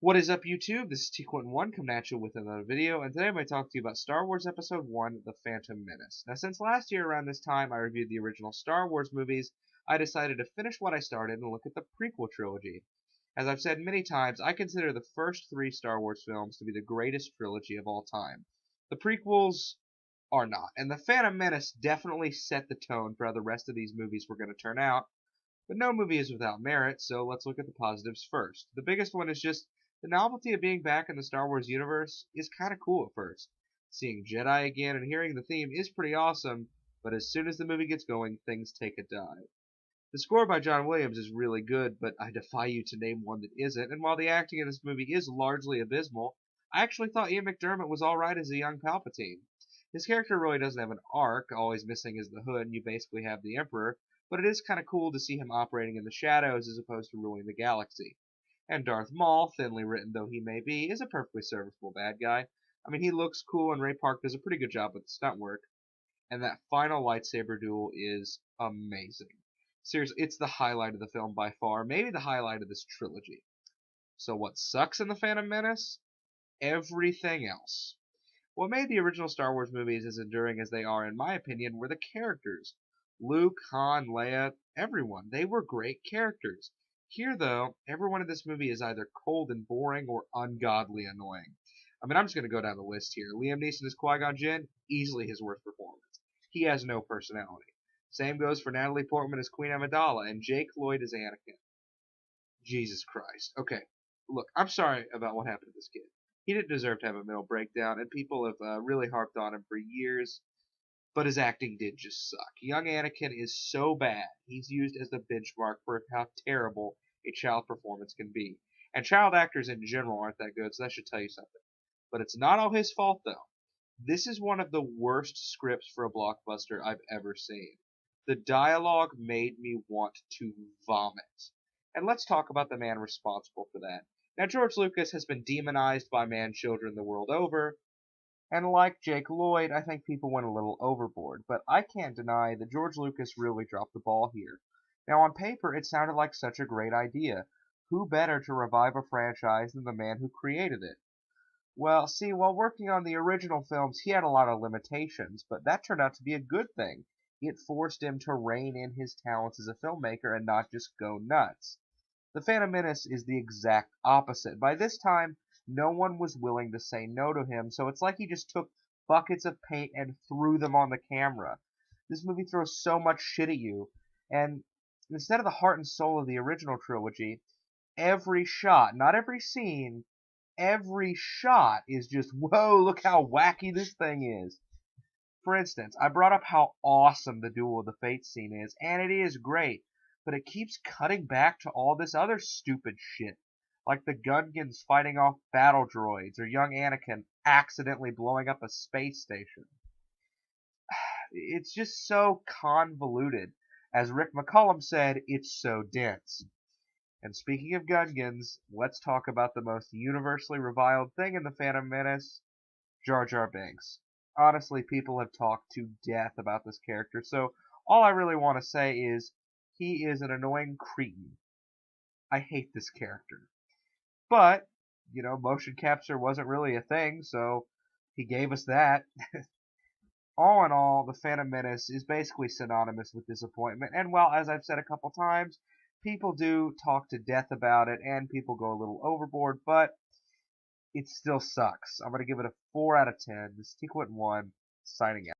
What is up, YouTube? This is T-Quentin1 coming at you with another video, and today I'm going to talk to you about Star Wars Episode 1, The Phantom Menace. Now, since last year around this time I reviewed the original Star Wars movies, I decided to finish what I started and look at the prequel trilogy. As I've said many times, I consider the first three Star Wars films to be the greatest trilogy of all time. The prequels are not, and The Phantom Menace definitely set the tone for how the rest of these movies were going to turn out, but no movie is without merit, so let's look at the positives first. The biggest one is just the novelty of being back in the Star Wars universe is kind of cool at first. Seeing Jedi again and hearing the theme is pretty awesome, but as soon as the movie gets going, things take a dive. The score by John Williams is really good, but I defy you to name one that isn't, and while the acting in this movie is largely abysmal, I actually thought Ian McDiarmid was alright as a young Palpatine. His character really doesn't have an arc, always missing is the hood, and you basically have the Emperor, but it is kind of cool to see him operating in the shadows as opposed to ruling the galaxy. And Darth Maul, thinly written though he may be, is a perfectly serviceable bad guy. I mean, he looks cool, and Ray Park does a pretty good job with the stunt work. And that final lightsaber duel is amazing. Seriously, it's the highlight of the film by far, maybe the highlight of this trilogy. So what sucks in The Phantom Menace? Everything else. What made the original Star Wars movies as enduring as they are, in my opinion, were the characters. Luke, Han, Leia, everyone. They were great characters. Here, though, everyone in this movie is either cold and boring or ungodly annoying. I mean, I'm just going to go down the list here. Liam Neeson as Qui-Gon Jinn, easily his worst performance. He has no personality. Same goes for Natalie Portman as Queen Amidala and Jake Lloyd as Anakin. Jesus Christ. Okay, look, I'm sorry about what happened to this kid. He didn't deserve to have a mental breakdown, and people have really harped on him for years, but his acting did just suck. Young Anakin is so bad, he's used as the benchmark for how terrible a child performance can be. And child actors in general aren't that good, so that should tell you something. But it's not all his fault, though. This is one of the worst scripts for a blockbuster I've ever seen. The dialogue made me want to vomit. And let's talk about the man responsible for that. Now, George Lucas has been demonized by man children the world over, and like Jake Lloyd, I think people went a little overboard, but I can't deny that George Lucas really dropped the ball here. Now, on paper, it sounded like such a great idea. Who better to revive a franchise than the man who created it? Well, see, while working on the original films, he had a lot of limitations, but that turned out to be a good thing. It forced him to rein in his talents as a filmmaker and not just go nuts. The Phantom Menace is the exact opposite. By this time, no one was willing to say no to him, so it's like he just took buckets of paint and threw them on the camera. This movie throws so much shit at you, and instead of the heart and soul of the original trilogy, every shot, not every scene, every shot is just, whoa, look how wacky this thing is. For instance, I brought up how awesome the Duel of the Fates scene is, and it is great, but it keeps cutting back to all this other stupid shit, like the Gungans fighting off battle droids, or young Anakin accidentally blowing up a space station. It's just so convoluted. As Rick McCullum said, it's so dense. And speaking of Gungans, let's talk about the most universally reviled thing in The Phantom Menace, Jar Jar Binks. Honestly, people have talked to death about this character, so all I really want to say is he is an annoying cretin. I hate this character. But, motion capture wasn't really a thing, so he gave us that. All in all, The Phantom Menace is basically synonymous with disappointment, and while, as I've said a couple times, people do talk to death about it, and people go a little overboard, but it still sucks. I'm going to give it a 4 out of 10. This is T-Quentin1, signing out.